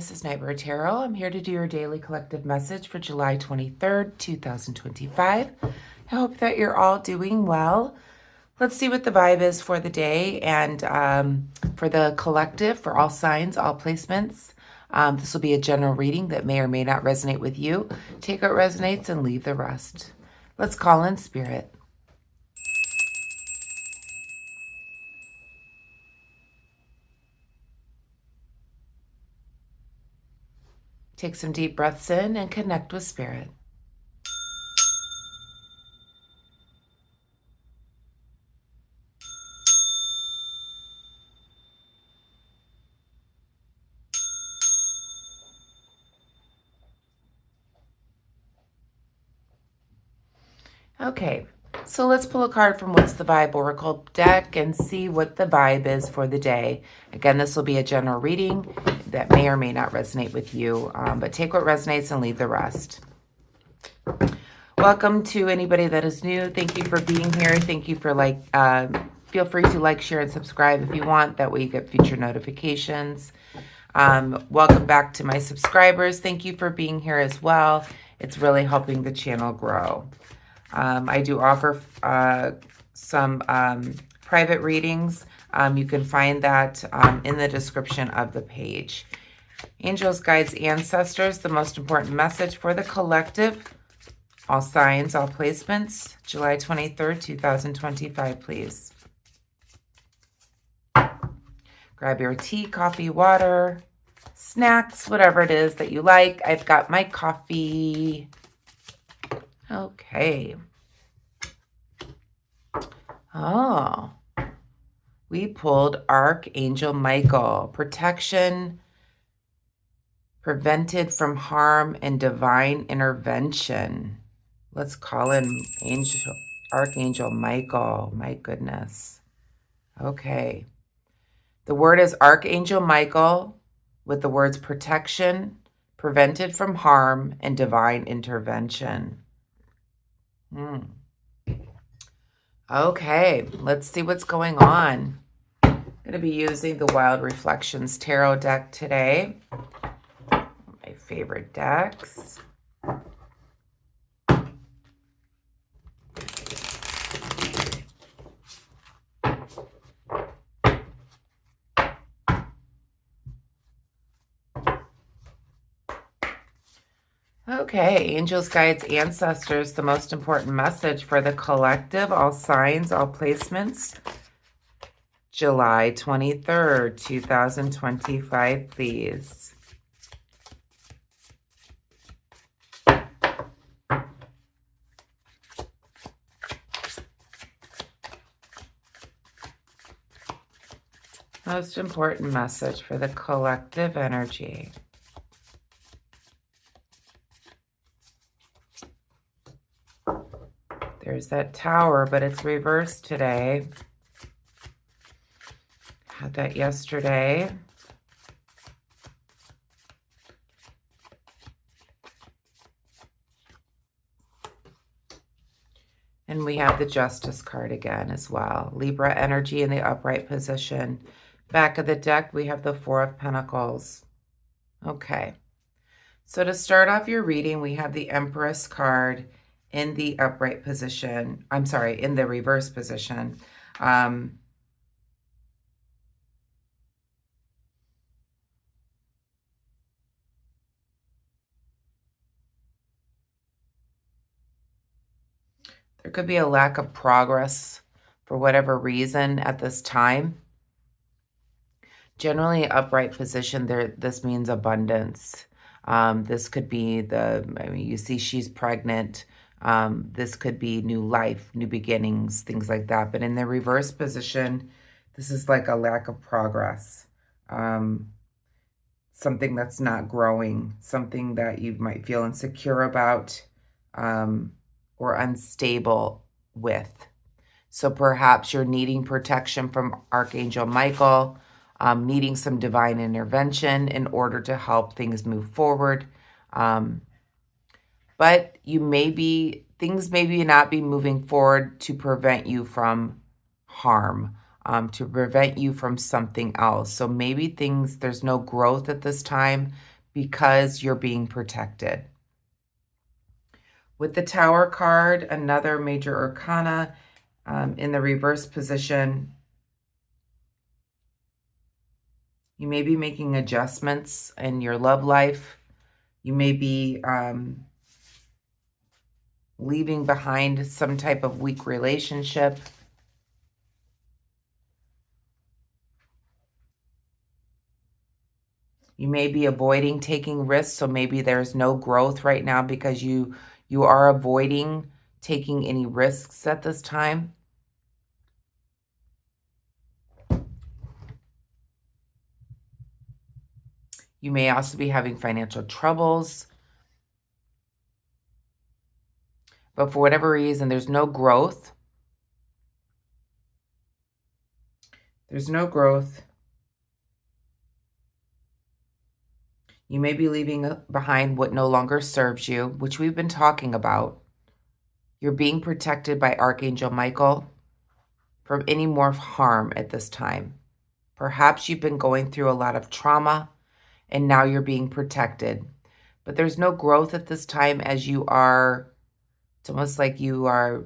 this is Nightmare Tarot. I'm here to do your daily collective message for July 23rd, 2025. I hope that you're all doing well. Let's see what the vibe is for the day and for the collective, for all signs, all placements. This will be a general reading that may or may not resonate with you. Take what resonates and leave the rest. Let's call in spirit. Take some deep breaths in and connect with spirit. Okay, so let's pull a card from What's the Vibe Oracle deck and see what the vibe is for the day. Again, this will be a general reading that may or may not resonate with you, but take what resonates and leave the rest. Welcome to anybody that is new. Thank you for being here. Thank you for feel free to like, share, and subscribe if you want. That way you get future notifications. Welcome back to my subscribers. Thank you for being here as well. It's really helping the channel grow. I do offer some private readings. You can find that in the description of the page. Angels, guides, ancestors, the most important message for the collective. All signs, all placements. July 23rd, 2025, please. Grab your tea, coffee, water, snacks, whatever it is that you like. I've got my coffee. Okay. Oh, we pulled Archangel Michael. Protection, prevented from harm, and divine intervention. Let's call in Archangel Michael. My goodness. Okay. The word is Archangel Michael with the words protection, prevented from harm, and divine intervention. Okay, let's see what's going on. I'm going to be using the Wild Reflections Tarot deck today. My favorite decks. Okay, angels, guides, ancestors, the most important message for the collective, all signs, all placements. July 23rd, 2025, please. Most important message for the collective energy. There's that tower, but it's reversed today. Had that yesterday. And we have the Justice card again as well. Libra energy in the upright position. Back of the deck, we have the Four of Pentacles. Okay. So to start off your reading, we have the Empress card in the upright position. I'm sorry, in the reverse position. There could be a lack of progress for whatever reason at this time. Generally, upright position, this means abundance. This could be you see she's pregnant. This could be new life, new beginnings, things like that. But in the reverse position, this is like a lack of progress. Something that's not growing, something that you might feel insecure about or unstable with. So perhaps you're needing protection from Archangel Michael, needing some divine intervention in order to help things move forward. But things maybe not be moving forward to prevent you from harm, to prevent you from something else. So maybe there's no growth at this time because you're being protected. With the Tower card, another major arcana in the reverse position, you may be making adjustments in your love life. You may be leaving behind some type of weak relationship. You may be avoiding taking risks, so maybe there's no growth right now because you are avoiding taking any risks at this time. You may also be having financial troubles. But for whatever reason, there's no growth. There's no growth. You may be leaving behind what no longer serves you, which we've been talking about. You're being protected by Archangel Michael from any more harm at this time. Perhaps you've been going through a lot of trauma and now you're being protected. But there's no growth at this time as you are, it's almost like you are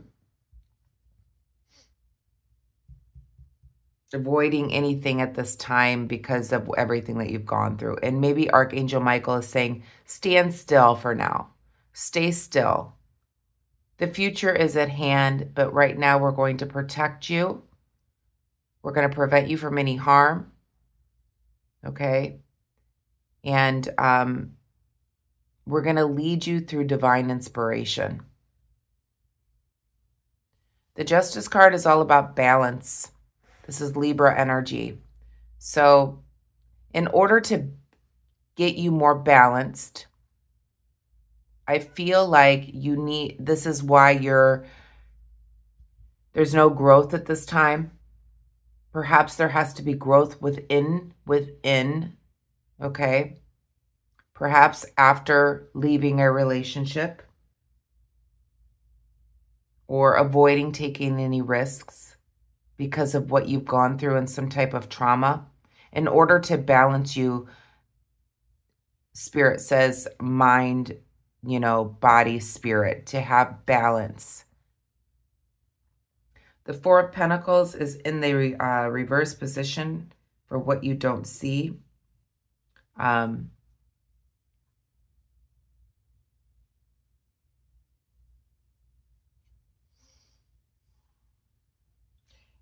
avoiding anything at this time because of everything that you've gone through. And maybe Archangel Michael is saying, stand still for now. Stay still. The future is at hand, but right now we're going to protect you. We're going to prevent you from any harm. Okay? And we're going to lead you through divine inspiration. The Justice card is all about balance. This is Libra energy. So in order to get you more balanced, I feel like you need, this is why there's no growth at this time. Perhaps there has to be growth within, okay? Perhaps after leaving a relationship or avoiding taking any risks because of what you've gone through and some type of trauma. In order to balance you, Spirit says mind, body, spirit, to have balance. The Four of Pentacles is in the reverse position for what you don't see.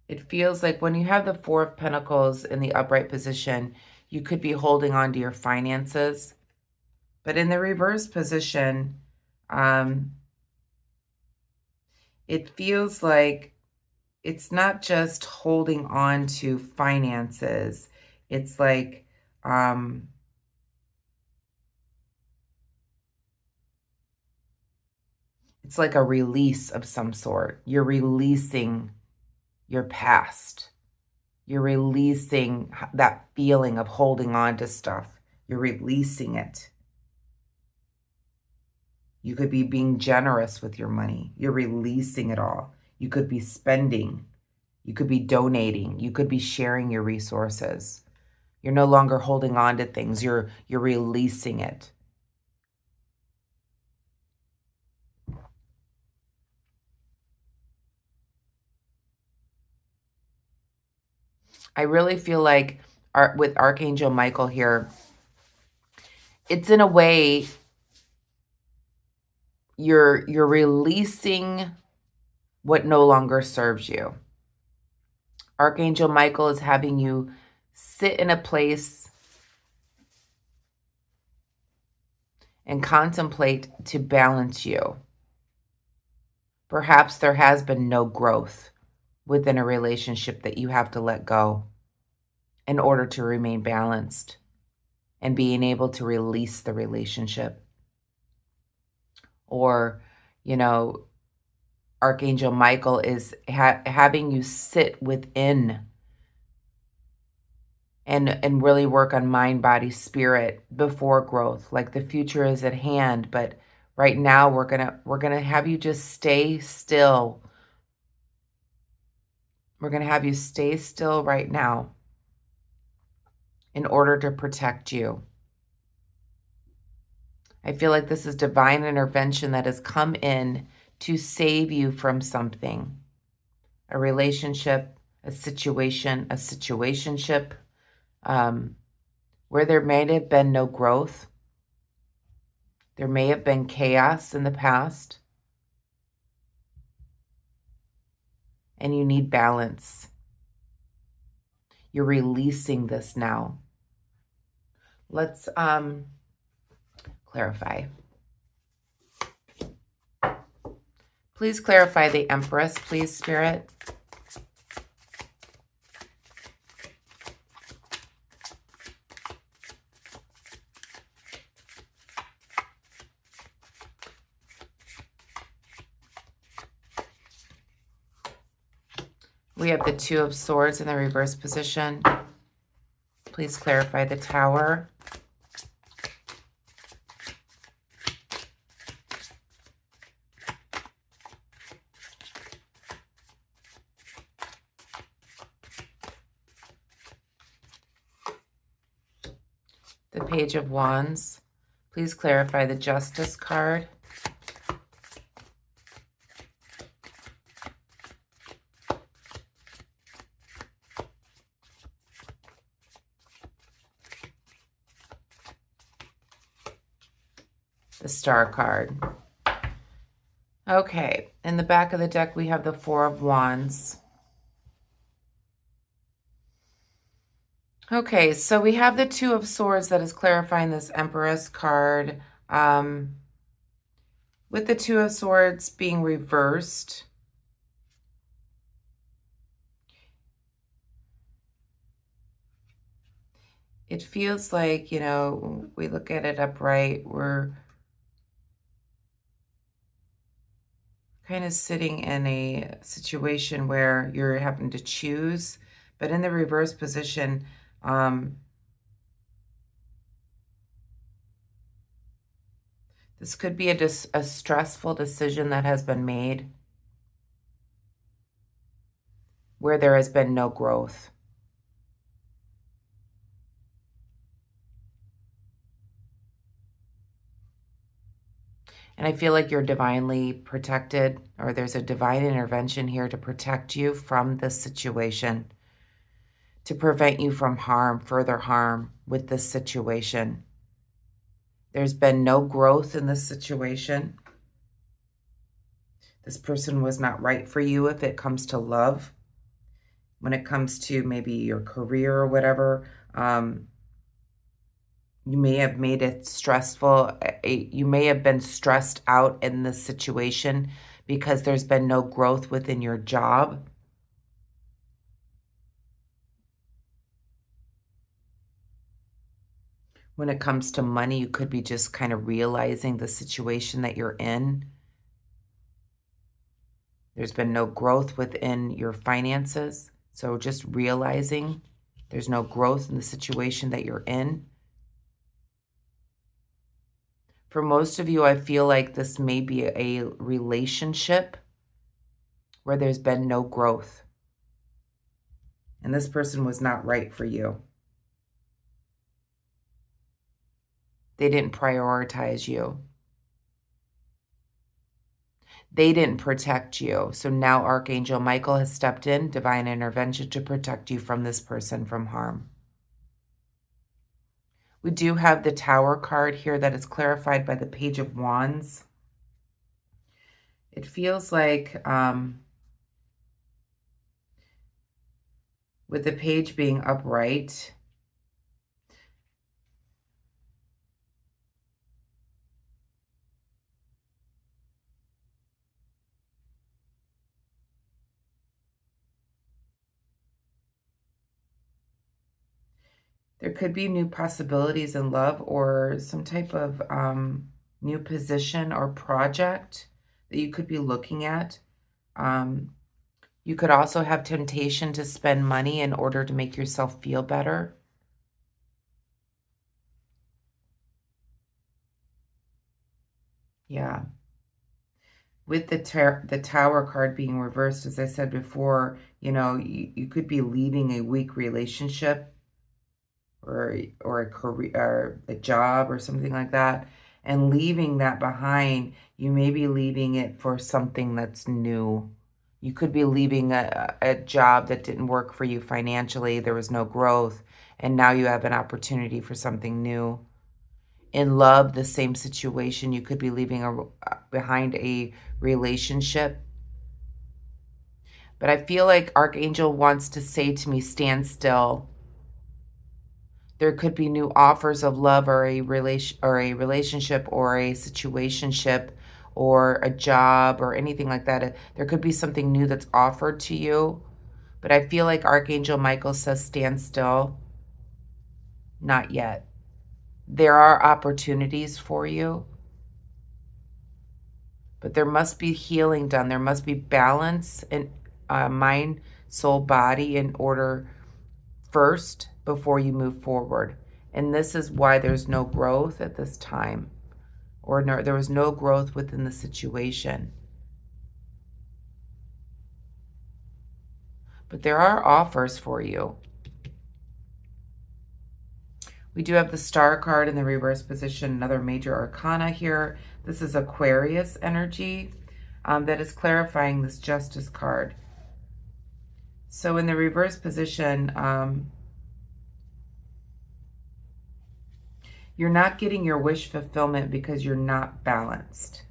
It feels like when you have the Four of Pentacles in the upright position, you could be holding on to your finances. But in the reverse position, it feels like it's not just holding on to finances. It's like, it's like a release of some sort. You're releasing your past. You're releasing that feeling of holding on to stuff. You're releasing it. You could be being generous with your money. You're releasing it all. You could be spending. You could be donating. You could be sharing your resources. You're no longer holding on to things. You're releasing it. I really feel like with Archangel Michael here, it's in a way you're releasing what no longer serves you. Archangel Michael is having you sit in a place and contemplate to balance you. Perhaps there has been no growth within a relationship that you have to let go in order to remain balanced and being able to release the relationship. Or, Archangel Michael is having you sit within and really work on mind, body, spirit before growth. Like the future is at hand, but right now we're gonna have you just stay still. We're gonna have you stay still right now in order to protect you. I feel like this is divine intervention that has come in to save you from something. A relationship, a situation, a situationship, where there may have been no growth. There may have been chaos in the past. And you need balance. You're releasing this now. Let's clarify. Please clarify the Empress, please, Spirit. We have the Two of Swords in the reverse position. Please clarify the Tower. The Page of Wands. Please clarify the Justice card. The Star card. Okay, in the back of the deck, we have the Four of Wands. Okay, so we have the Two of Swords that is clarifying this Empress card. With the Two of Swords being reversed, it feels like, you know, we look at it upright, we're kind of sitting in a situation where you're having to choose, but in the reverse position, this could be a stressful decision that has been made where there has been no growth. And I feel like you're divinely protected, or there's a divine intervention here to protect you from this situation, to prevent you from harm, further harm with this situation. There's been no growth in this situation. This person was not right for you if it comes to love. When it comes to maybe your career or whatever, you may have made it stressful. You may have been stressed out in this situation because there's been no growth within your job. When it comes to money, you could be just kind of realizing the situation that you're in. There's been no growth within your finances. So just realizing there's no growth in the situation that you're in. For most of you, I feel like this may be a relationship where there's been no growth. And this person was not right for you. They didn't prioritize you. They didn't protect you. So now Archangel Michael has stepped in, divine intervention, to protect you from this person from harm. We do have the Tower card here that is clarified by the Page of Wands. It feels like with the page being upright, there could be new possibilities in love or some type of new position or project that you could be looking at. You could also have temptation to spend money in order to make yourself feel better. Yeah. With the Tower card being reversed, as I said before, you know, you could be leaving a weak relationship or a career or a job or something like that. And leaving that behind, you may be leaving it for something that's new. You could be leaving a job that didn't work for you financially. There was no growth. And now you have an opportunity for something new. In love, the same situation. You could be leaving behind a relationship. But I feel like Archangel wants to say to me, stand still. There could be new offers of love or a relationship or a situationship or a job or anything like that. There could be something new that's offered to you. But I feel like Archangel Michael says, stand still. Not yet. There are opportunities for you. But there must be healing done. There must be balance in mind, soul, body in order first before you move forward. And this is why there's no growth at this time, or there was no growth within the situation. But there are offers for you. We do have the Star card in the reverse position, another major arcana here. This is Aquarius energy that is clarifying this Justice card. So in the reverse position, you're not getting your wish fulfillment because you're not balanced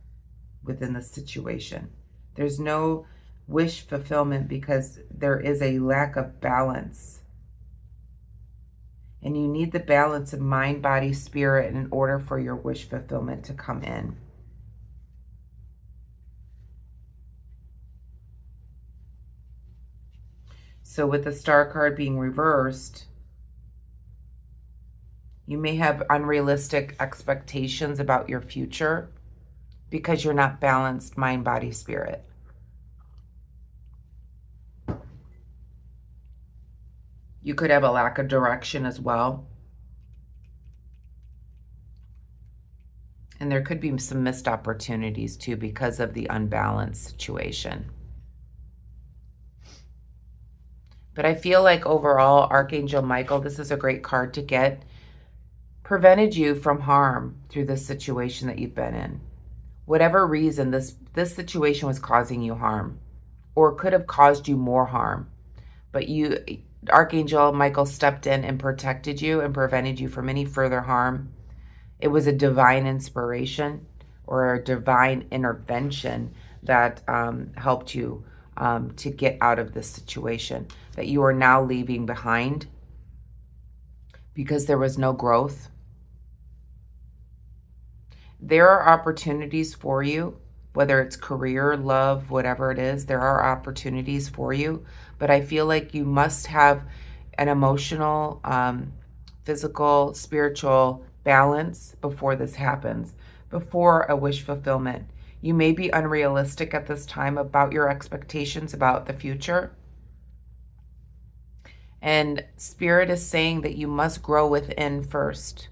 within the situation. There's no wish fulfillment because there is a lack of balance. And you need the balance of mind, body, spirit in order for your wish fulfillment to come in. So with the Star card being reversed, you may have unrealistic expectations about your future because you're not balanced mind, body, spirit. You could have a lack of direction as well. And there could be some missed opportunities too because of the unbalanced situation. But I feel like overall, Archangel Michael, this is a great card to get, prevented you from harm through this situation that you've been in. Whatever reason, this situation was causing you harm or could have caused you more harm. But Archangel Michael stepped in and protected you and prevented you from any further harm. It was a divine inspiration or a divine intervention that helped you to get out of this situation that you are now leaving behind because there was no growth. There are opportunities for you, whether it's career, love, whatever it is, there are opportunities for you. But I feel like you must have an emotional, physical, spiritual balance before this happens, before a wish fulfillment. You may be unrealistic at this time about your expectations about the future. And Spirit is saying that you must grow within first.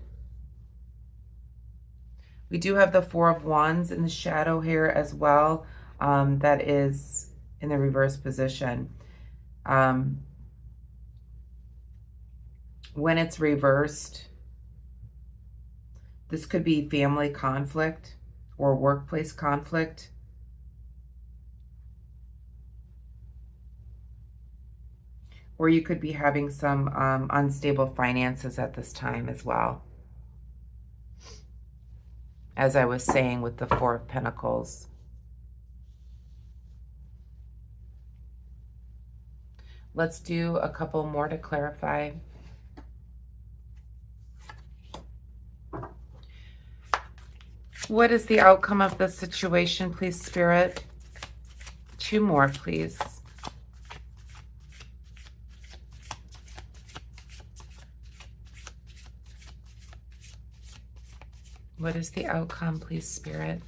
We do have the Four of Wands in the shadow here as well. That is in the reverse position. When it's reversed, this could be family conflict or workplace conflict. Or you could be having some unstable finances at this time as well. As I was saying with the Four of Pentacles. Let's do a couple more to clarify. What is the outcome of this situation, please, Spirit? Two more, please. What is the outcome, please, Spirit?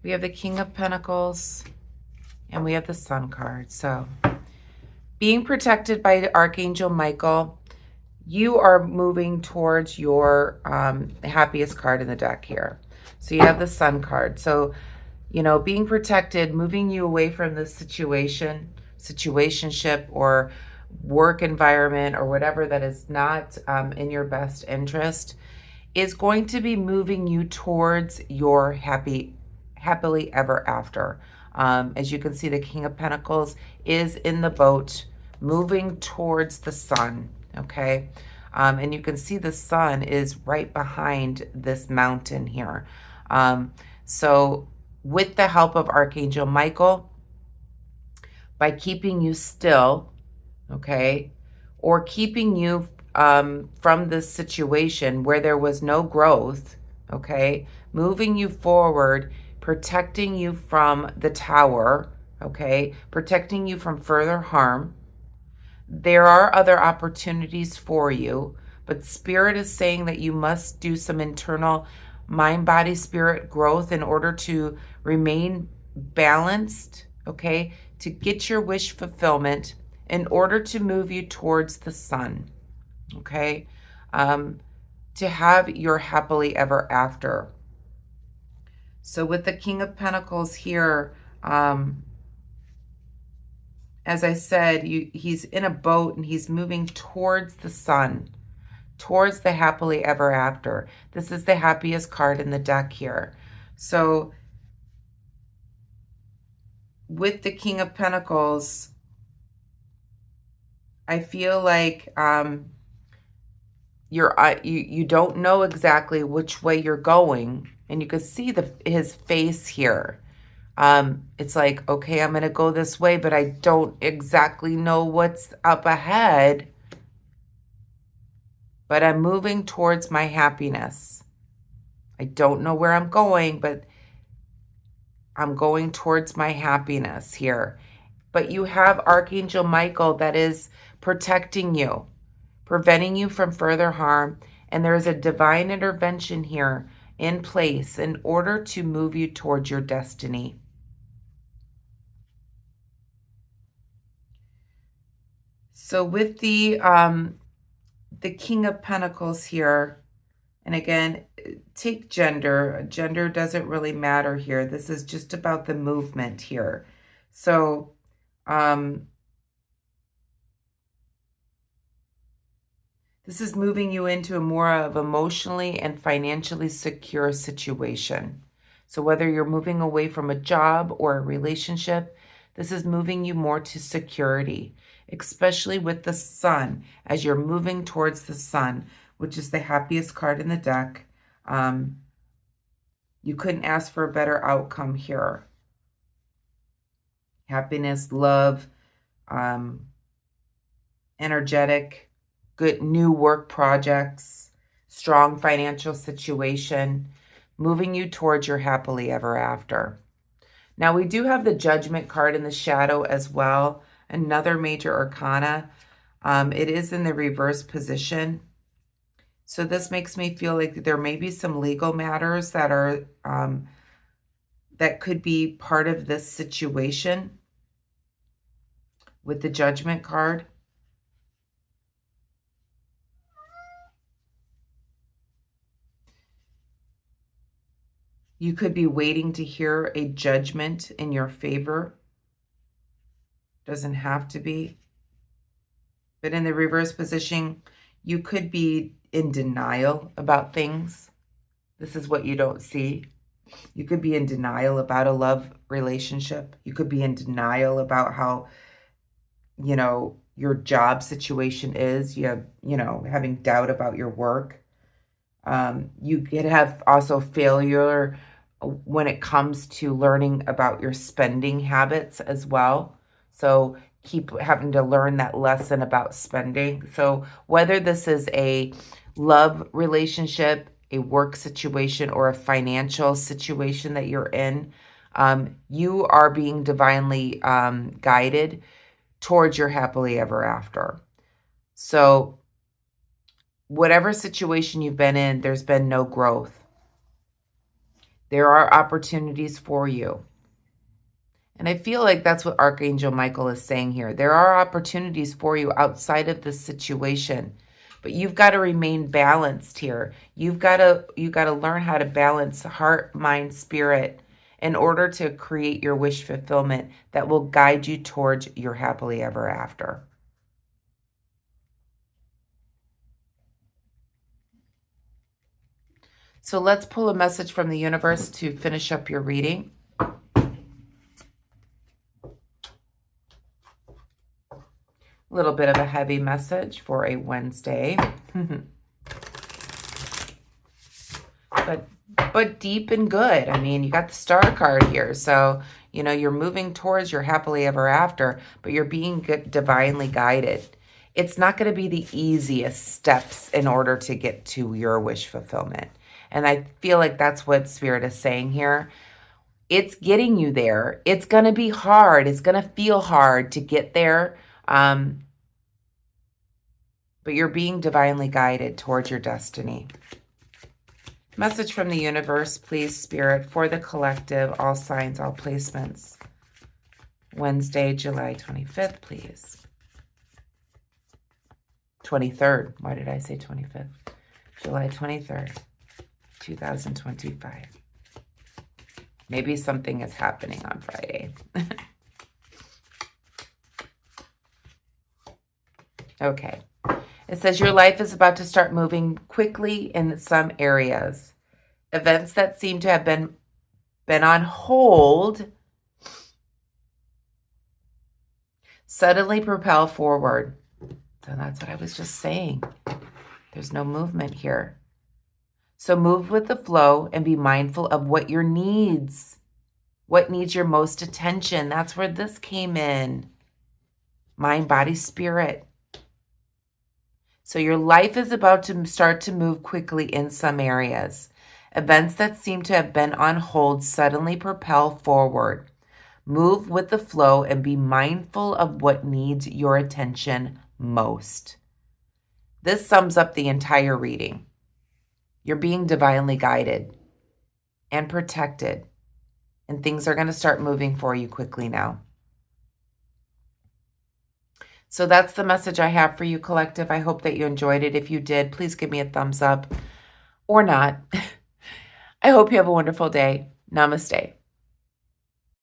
We have the King of Pentacles and we have the Sun card. So being protected by Archangel Michael, you are moving towards your happiest card in the deck here. So you have the Sun card. So being protected, moving you away from this situationship, or work environment, or whatever that is not in your best interest, is going to be moving you towards your happily ever after. As you can see, the King of Pentacles is in the boat, moving towards the sun, okay? And you can see the sun is right behind this mountain here. So with the help of Archangel Michael, by keeping you still, okay, or keeping you from this situation where there was no growth, okay, moving you forward, protecting you from the tower, okay, protecting you from further harm. There are other opportunities for you, but Spirit is saying that you must do some internal mind, body, spirit growth in order to remain balanced, okay, to get your wish fulfillment, in order to move you towards the sun, okay, to have your happily ever after. So with the King of Pentacles here, as I said, he's in a boat and he's moving towards the sun, towards the happily ever after. This is the happiest card in the deck here. So with the King of Pentacles, I feel like you don't know exactly which way you're going, and you can see his face here. It's like, okay, I'm going to go this way, but I don't exactly know what's up ahead, but I'm moving towards my happiness. I don't know where I'm going, but I'm going towards my happiness here. But you have Archangel Michael that is protecting you, preventing you from further harm, and there is a divine intervention here in place in order to move you towards your destiny. So with the King of Pentacles here, and again, take gender. Gender doesn't really matter here. This is just about the movement here. So this is moving you into a more of emotionally and financially secure situation. So whether you're moving away from a job or a relationship, this is moving you more to security, especially with the sun, as you're moving towards the sun, which is the happiest card in the deck. You couldn't ask for a better outcome here. Happiness, love, energetic, good new work projects, strong financial situation, moving you towards your happily ever after. Now, we do have the Judgment card in the shadow as well, another major arcana. It is in the reverse position. So this makes me feel like there may be some legal matters that are that could be part of this situation with the Judgment card. You could be waiting to hear a judgment in your favor. Doesn't have to be. But in the reverse position, you could be in denial about things. This is what you don't see. You could be in denial about a love relationship. You could be in denial about how, your job situation is. You have, having doubt about your work. You could have also failure when it comes to learning about your spending habits as well. So keep having to learn that lesson about spending. So whether this is a love relationship, a work situation, or a financial situation that you're in, you are being divinely guided towards your happily ever after. So whatever situation you've been in, there's been no growth. There are opportunities for you. And I feel like that's what Archangel Michael is saying here. There are opportunities for you outside of this situation, but you've got to remain balanced here. You got to learn how to balance heart, mind, spirit, in order to create your wish fulfillment that will guide you towards your happily ever after. So let's pull a message from the universe to finish up your reading. A little bit of a heavy message for a Wednesday. But deep and good. I mean, you got the Star card here. So, you're moving towards your happily ever after, but you're being divinely guided. It's not going to be the easiest steps in order to get to your wish fulfillment. And I feel like that's what Spirit is saying here. It's getting you there. It's going to be hard. It's going to feel hard to get there. But you're being divinely guided towards your destiny. Message from the universe, please, Spirit, for the collective, all signs, all placements. Wednesday, July 25th, please. 23rd. Why did I say 25th? July 23rd, 2025. Maybe something is happening on Friday. Okay. It says your life is about to start moving quickly in some areas. Events that seem to have been on hold suddenly propel forward. So that's what I was just saying. There's no movement here. So move with the flow and be mindful of what your needs. What needs your most attention? That's where this came in. Mind, body, spirit. So your life is about to start to move quickly in some areas. Events that seem to have been on hold suddenly propel forward. Move with the flow and be mindful of what needs your attention most. This sums up the entire reading. You're being divinely guided and protected, and things are going to start moving for you quickly now. So that's the message I have for you, collective. I hope that you enjoyed it. If you did, please give me a thumbs up or not. I hope you have a wonderful day. Namaste.